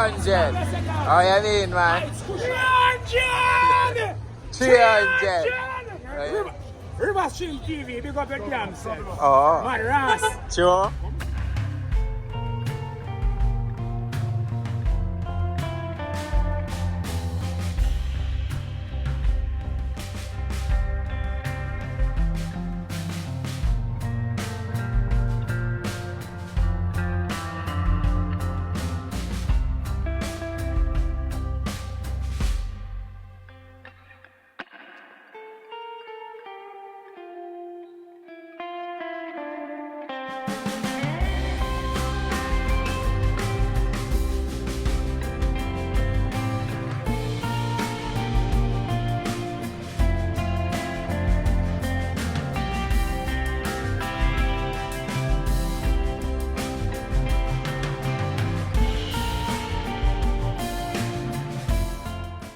300. How you mean, man? 300! 300. River Stream TV, big up your damn self. Oh. Man, Ross. Sure.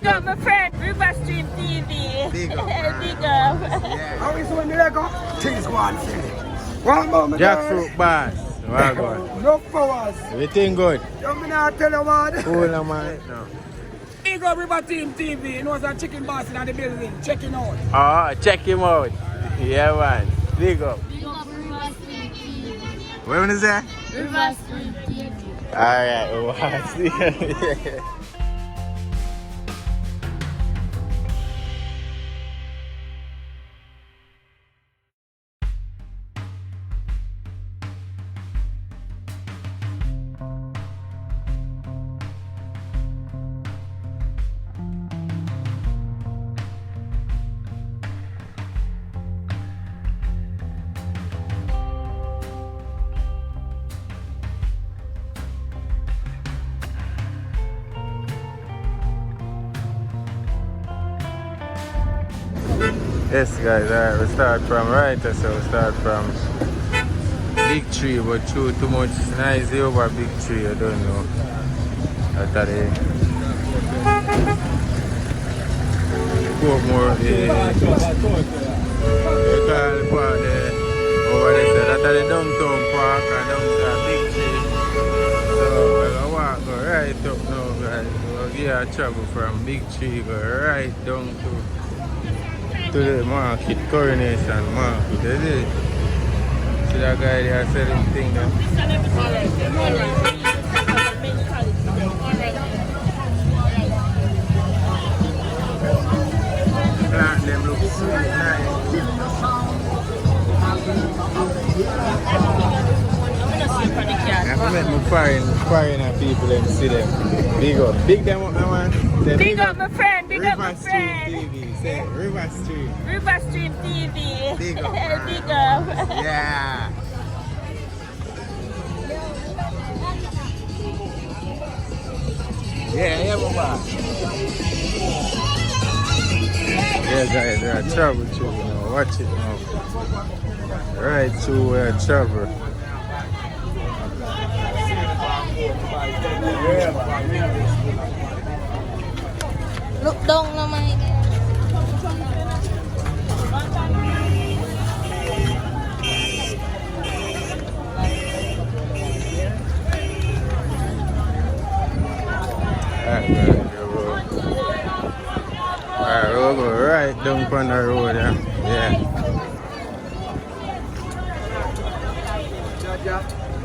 Got my friend River Stream TV. Big up. Big up. Yeah. How is when the leg up? Things go on, see. One moment. Jackfruit bars. Well, No powers. everything good. Don't me not tell you what. Cool, man. No. Big up River Team TV. You know, it's a chicken boss in the building. Checking out. Oh, check him out. Yeah, man. Big up. Big up River Stream TV. What is that? River Stream TV. Alright, wow. Yes guys, alright, we start from right, so we start from Big Tree, but too much noisy over Big Tree, I don't know. After the go more you call the park there, over there, after the downtown park and downtown Big Tree. So we're gonna walk go right up now guys. We'll get a travel from Big Tree, go right down to the market, coronation market. You see? See that guy there selling things there? Plant them look so nice. I make me foreign people and see them. Big up. Big them up, man. Say Big up my friend. Big up my River Stream friend. TV. Say River Stream. River Stream TV. Big up. Big up. Yeah. Yeah, Baba. Yeah, guys, they are travel too, you know. Watch it now. Right to travel. Look down naman. Alright, we'll go right down on the road, yeah.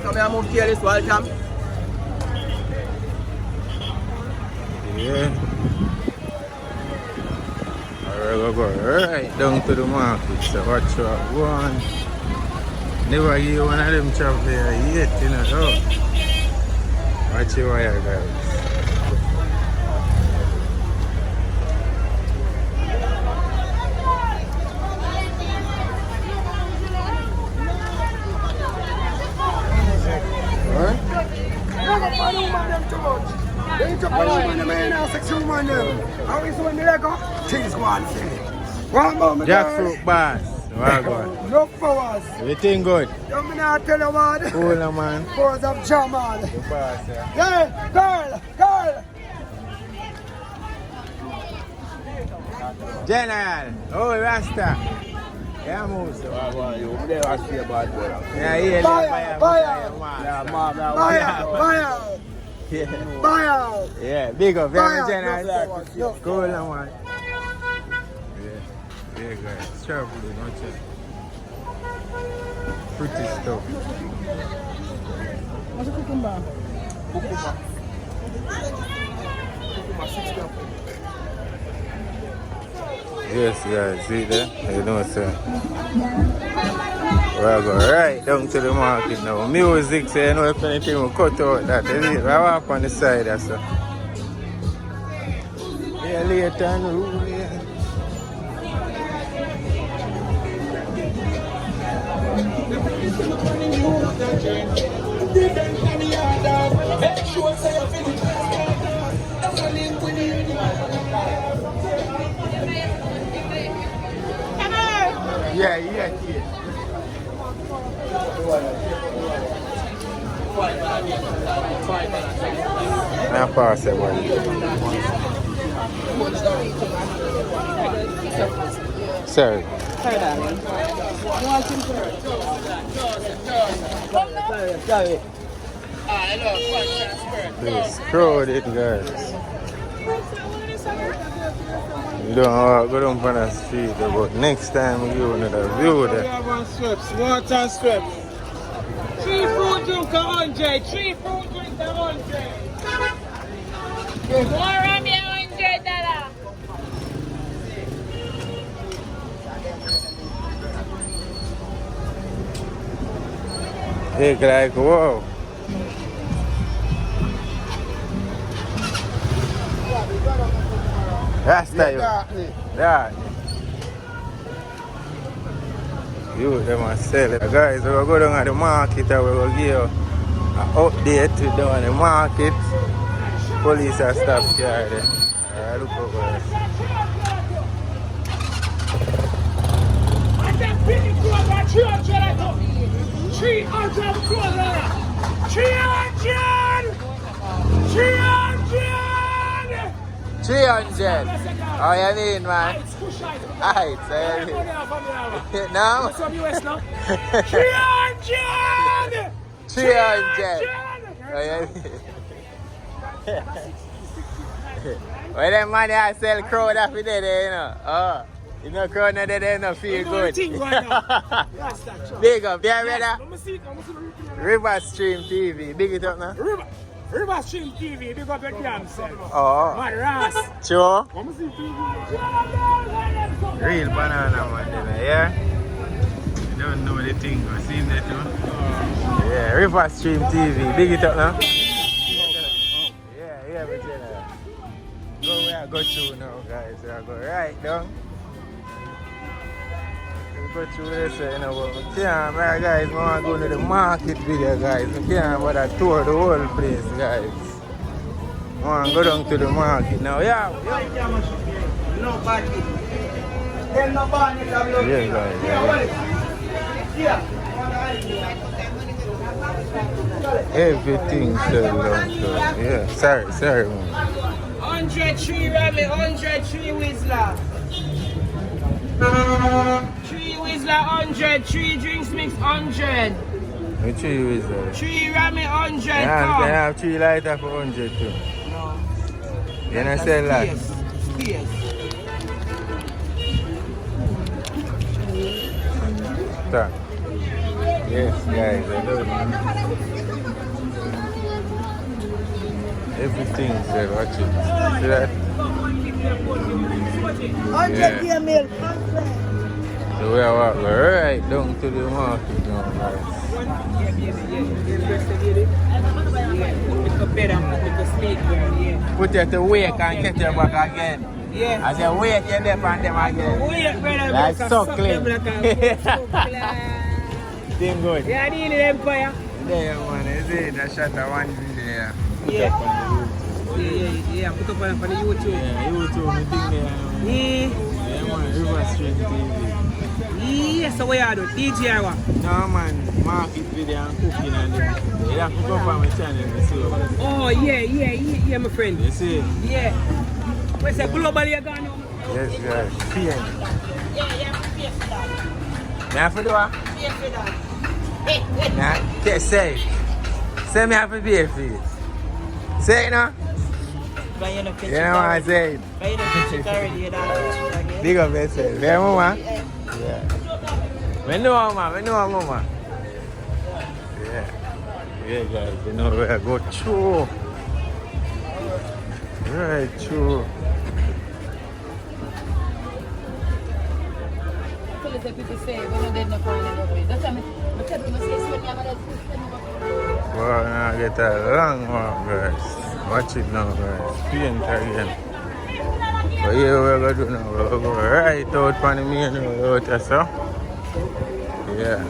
Come here, move here, this welcome. Yeah. Alright, we'll go right down to the market. So watch what one. Never hear one of them chop there yet, you know. So watch your wire, guys. How is when the leg up? Things go on, see. One moment. Jackfruit bars. Well, No powers. everything good. Don't me not tell you what. Cool, man. Powers of Jamal. The boss, yeah. Yeah, girl. General. Oh, Rasta. Yeah, Moose. You never see a bad boy. Yeah, yeah, Buyer. Yeah, man. Buyer. Yeah. Buy out. Yeah, big up. Buy Very out. generous. No, Cool and one. Yeah, guys. Travel, don't you? Pretty stuff. What's a cucumber? Yes, guys. See there? You know, sir. We're going right down to the market now. Music, so you know if anything will cut out that. We walk on the side, that's so. Yeah, later on the room, yeah. Yeah, yeah. Now pass it, buddy. Sorry. Sorry. It's crowded, guys. You don't want to go down on the street, but next time we give another view there. Water and strips. 3 fruit drink 100. 3 fruit drink 100. More rum, $100. It's like, whoa. That's time. That. You them are sell it. Guys, we'll go down at the market and we'll give you an update down at the market. Police are stopped here. Alright, look over there. And then big clothes are 300. 300 clothes. 300! 300! 300. Oh, you mean, man? Alright, so you mean. Now? What's up, US now? 300! 300. Oh, you mean. Well, them money I sell crowd off it there, you know. Oh, you know, crowd not there, no feel good. Big up, yeah, brother. River Stream TV, big it up now. River Stream TV, big up your damn self. Oh, Madras. sure. Come see TV. Real banana man, yeah. You don't know the thing, you seen that too? Yeah, River Stream TV, big it up now. Yeah, but go where I go through now, guys. I go right down. Go through this, you know, but we can't, guys. I want to go to the market video, guys. We can't bother tour the whole place, guys. I want to go down to the market now, yeah. No party. Then no party. Yeah, guys. Yeah. Everything sold down, so yeah. Sorry, man. 103 Rami, 103 Whistler. 3 Whistler 100, 3 drinks mix 100. Which 3 is that? 3 Rami 100. Can I have 3 lighter for 100 too? No. Can I sell that? Yes. Stop. Yes, guys, I love it. Everything said, watch it. See that? 100 yeah. Milk. So we are walking right down to the market now, guys. Put you to wake and get you back again. Yeah. As you wait, you're there for them again. Wait, brother. Like suckling. Thing good. Yeah, I need an empire. There, man. You see that shot of one there. Yeah. Put up on the YouTube. Yeah, YouTube, the thing there. Yeah, man. River Stream TV. Yeah, so what you do? DJ or what? No, man. Market video and cooking and everything. You have to go on my channel to see what. Oh, yeah, my friend. You see? Yeah. Where's the global you gone now? Yes, guys. See it. Yeah, pay for that. Me have to do what? Pay for that. Nah, say me have to pay for it. Say it now. But you know, You know what I say? But you know, pitch it already, you know. Big up yourself. Yeah, mama? Yeah. We know, mama. We know, mama. Yeah. Yeah, guys. You know where I go through. Right through. People say when you did not find it. That's why I tell them, Well, now I get a long walk, guys. Watch it now, guys. Paint again. But here we're going to do now. We're going to go right out on the main road out so. Yeah.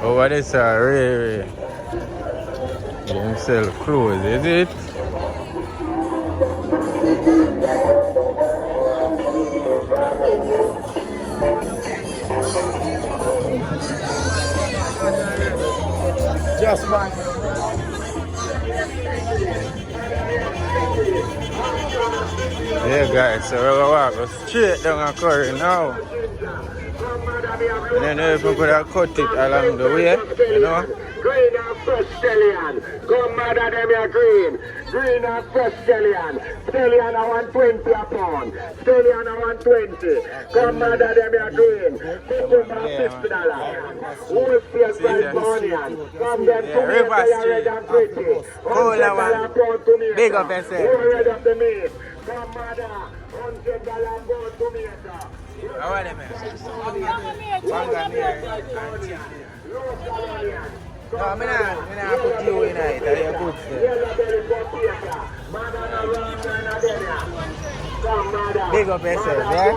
Over this railway. Them sell clothes, is it? Just fine. Yeah, guys, so we're going to walk straight down a curry now. And then if we could have cut it along the way, you know. Green and fresh stallion. Come mother them your green. Green and fresh stallion. Stallion a 120 a pound. Stallion a 120. Come mother them your green. $50. Wholesale price for onion. Come them tomatoes are red and pretty. $100 pound tomato. Big up yourself. Who red of the meat. Come mother. $100 pound tomato. How are they, man? No, I'm not put you in it. That's good stuff. Big up yourself, yeah?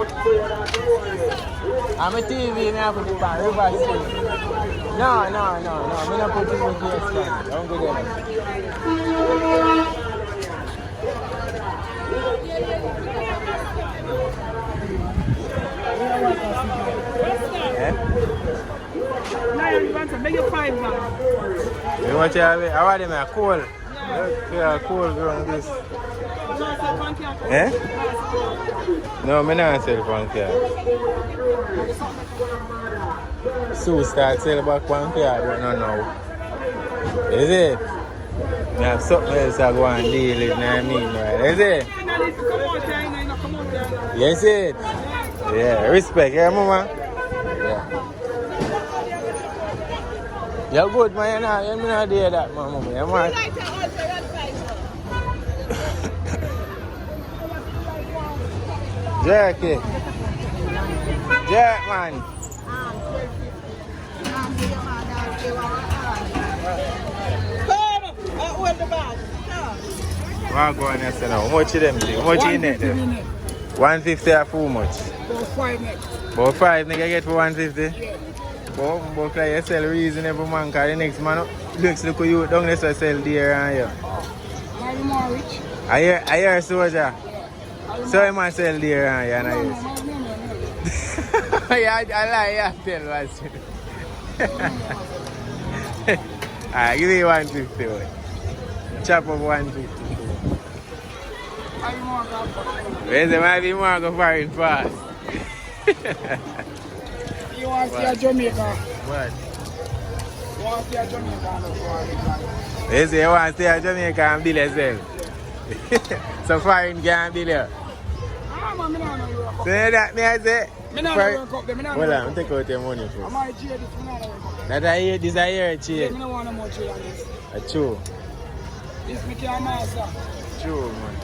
I'm a TV, I put it back. No. I'm not put you in the stand. Don't go Now you want to make it 5 now. You want to have it? How are they, man? Cool. Yeah, cool girl this. Eh? No, I'm not sell pancake. Sue start selling back pancake, but no now. Is it? Now something else I go and deal with, you know what I mean, right? Is it? Yes, it? Yeah, respect, yeah, mama? Yeah. You're good, man. You're not there that, mama. You're mad. Jerky. Jerk, man. What go on here, now? How much of them? How much in it? 150 or how much? About 5 next. About 5 nigga get for 150? Yeah. But like you sell reasonable man, because the next man looks like you don't necessarily sell deer and here. I'm more rich. I hear soldier. Yeah. So you must sell deer and here. No. I lie, I tell us. Alright, give me 150. Chop up 150. Where's the might be more go foreign fast? You want to see a Jamaica? What? You want to see a Jamaica? They say you want to stay in Jamaica and build yourself. So foreign can build you. Ah, man, I don't know. So that me I say? I don't work up there. Hold on, take out your money first. I might cheer this one. That I hear, this I hear cheer. I don't want no more cheer on this. True. This me can't master. True, man.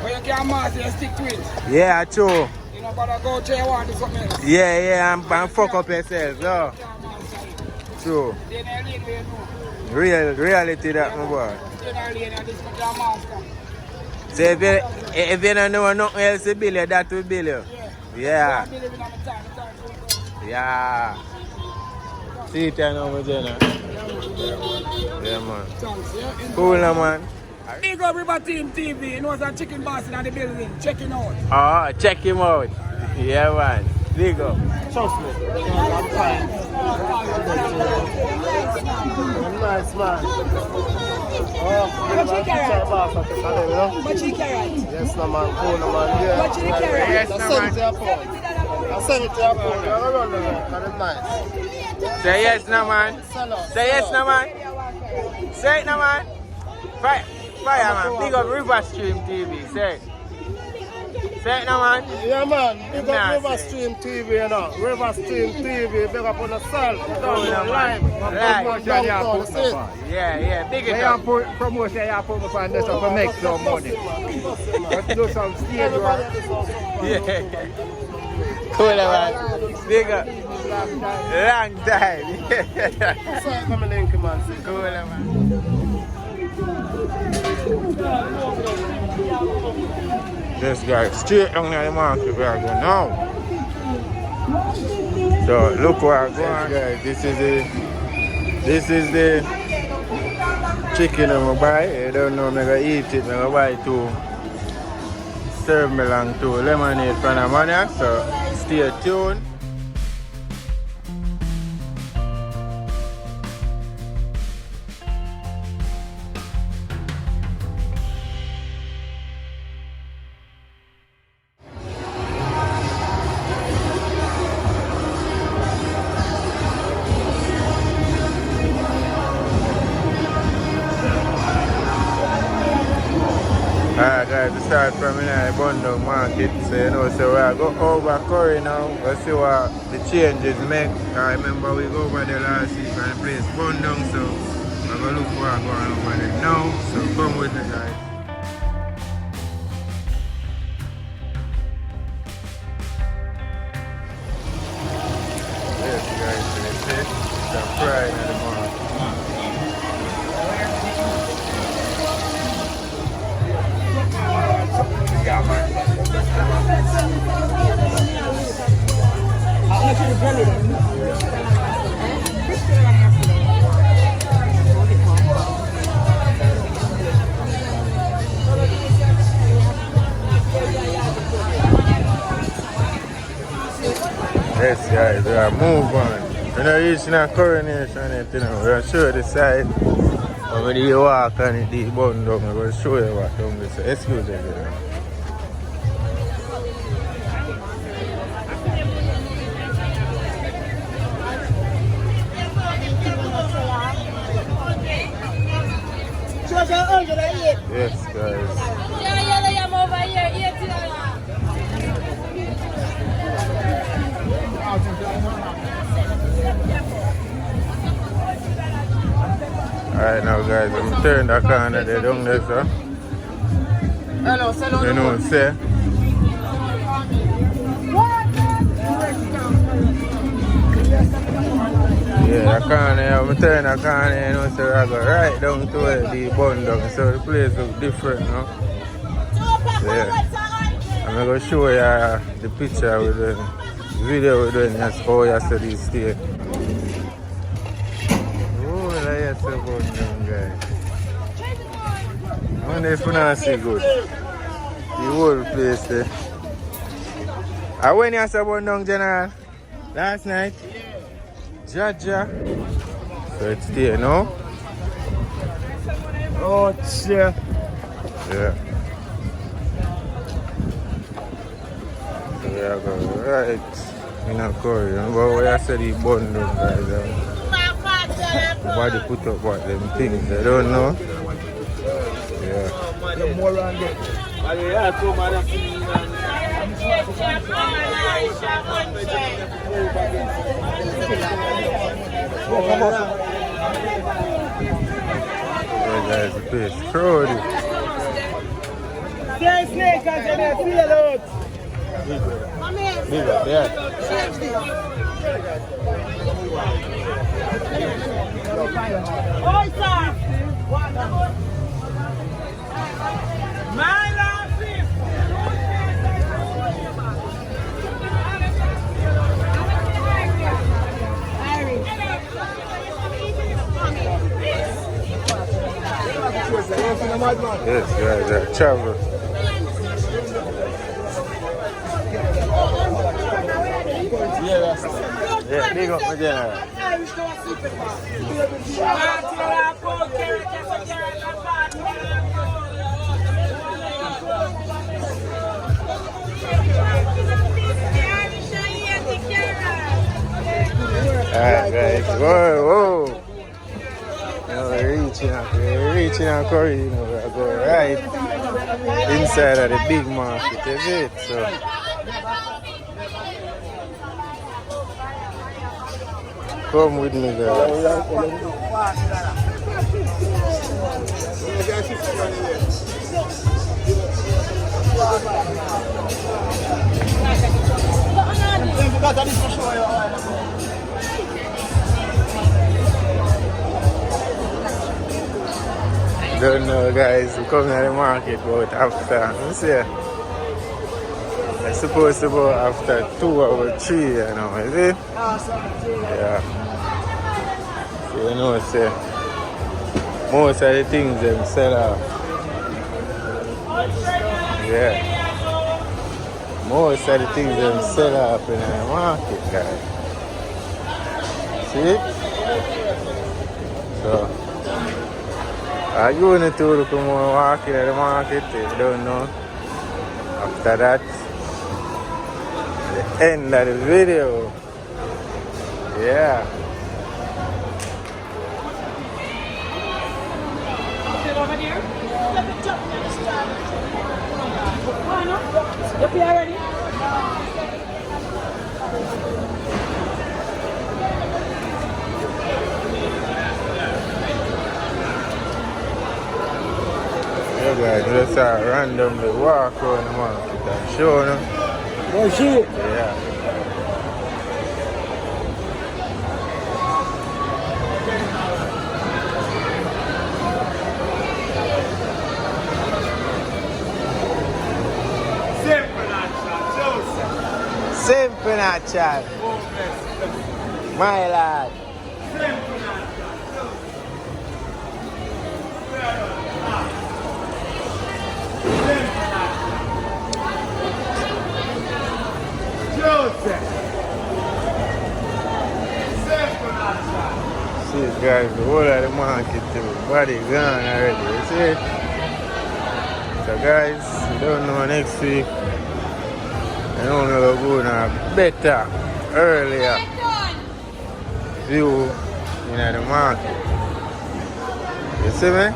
But you can't master, you stick to it. Yeah, true. You know, but I go to you want to do something else. Yeah, and fuck up yourself, no. True. Reality that, my boy. So if you don't know nothing else to build you, that will build you. Yeah. Yeah. See it now, my Jenna. Yeah, man. Cool, man. Big up River Team TV. You know, it's a chicken boss in the building. Check him out. Oh, check him out. Yeah, man. Big up. Trust me. I'm fine. Nice, man. What you carrot? Yes, no, man. Cool, no, man. Yeah. What you carrot? Yes, no, man. I'll send it to your phone. You're going to run there. That's nice. Say yes, no, man. Say yes, no, man. Say it, no, man. Right. Fire, man. Big up River Stream TV. Say it. Say it now, man. Yeah, man. Big Nah, up River say it. Stream TV, you know. River Stream TV, big up on yourself. Oh, yeah, man. Right. Yeah. Big it up. Promotion, you put me on this to make some money. Let's do some stage work. Yeah. Cool, man. Big up. Long time. Coming in, man. Cool, man. This guy straight down the market where I go now. So look where I go, guys. This is the chicken I'm gonna buy. I don't know, I'm gonna eat it. I'm gonna buy two. Serve me along to lemonade from the money. So stay tuned. Alright guys, we start from the Bundle Market, so you know, so we go over Curry now, we'll see what the changes make. I remember we go over there last week and the place Bundle, so we're going to look for what's going on over there now, so come with me guys. Yes guys, so that's it, the Friday in the morning. Yes guys, we are move on. We're not reaching a coronation yet, you know. We're going to show you the side. When you walk and it the bun down, I'm going to show you what down there. So excuse me. Yes guys. Yeah, I'm over here. Alright now guys, I'm turning the corner there down there, sir. Hello, hello. You know what I'm saying? Yeah, the corner, I'm turning the corner, you know, so I go right down to where the bun down, so the place looks different, no? Yeah. I'm going to show you the picture with the video we're doing, that's how you see this state. Yes, about them guys. I wonder if you not see good. The whole place there. And when you saw about them, General? Last night? Jaja. So it's there now. Oh, shit. Yeah. So we are going right in a curry. But we are saying the bundle guys. Nobody put up what them things, I don't know. Yeah. Yeah guys, the place crowded. Yeah, snake, I feel out. Leave it there. Oi, sir! My last Yes, guys, travel. Yeah, big up for dinner. Alright guys, whoa. We're reaching out Curry, you know, we're going right inside of the big market, is it? So come with me, guys. Don't know, guys. We come to the market about after, let see. It's supposed to go after 2 or 3, you know, is it? Yeah. So, you know, say, most of the things them sell off. Yeah. Most of the things them sell off in the market, guys. See? So, are you going to look more walking at the market? You don't know. After that, the end of the video. Yeah. Over there. You feel ready? Yeah, guys, let's start randomly walk around the market and show them. Oh, shit. Yeah. Simple natural. My lad. See guys, the whole of the market, everybody gone already, you see it? So guys, you don't know next week, you know we're going to better, earlier view in the market. You see me?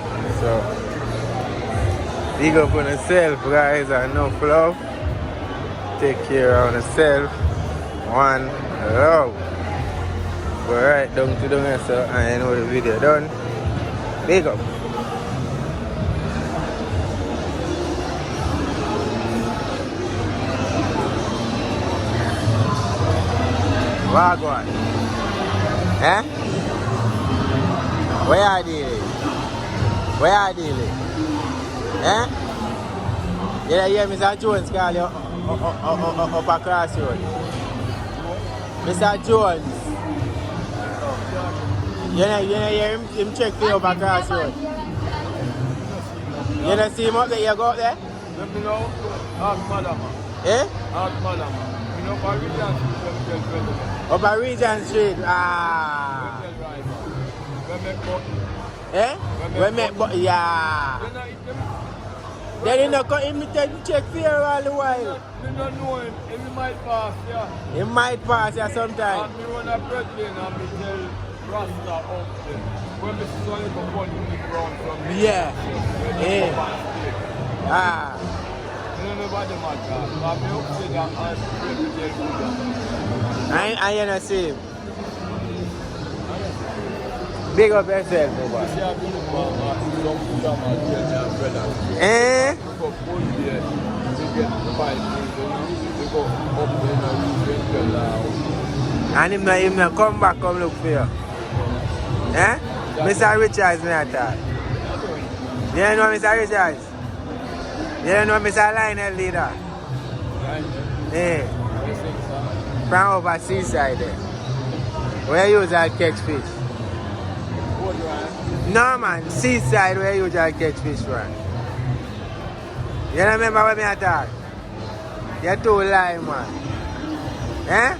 So, big up on yourself guys, and enough love. Take care of yourself. One love. Go right down to the mess and you know the video done. Big up. Wagwan. Eh? Where are you dealing? Where are you dealing? Eh? You hear Mr. Jones call you up across the road? Mr. Jones. You know hear him check for you up across the road? You don't see him up there? You go up there? Let me know. Ask Madam. Eh? Ask Madam. You know, by Regent Street, Up at Regent Street. Ah. Eh? We make but yeah. Then you know him check for you all the while. You don't know him. He might pass, yeah. He might pass you sometime. And me run a brethren and me tell Rasta up there. When me see only for 1 minute round from me. Yeah. Yeah. Ah. You don't know about the matter. But me up to them and me tell you. I don't see him. Big up yourself, boy. Eh? And him not come back, come look for you. Eh? Mr. Richards, me at all. You don't know Mr. Richards? You don't know Mr. Lionel leader? Eh? From over seaside there. Where you usually catch fish? No man, seaside where you usually catch fish from. You don't remember what me attack? You're too lying, man. Eh?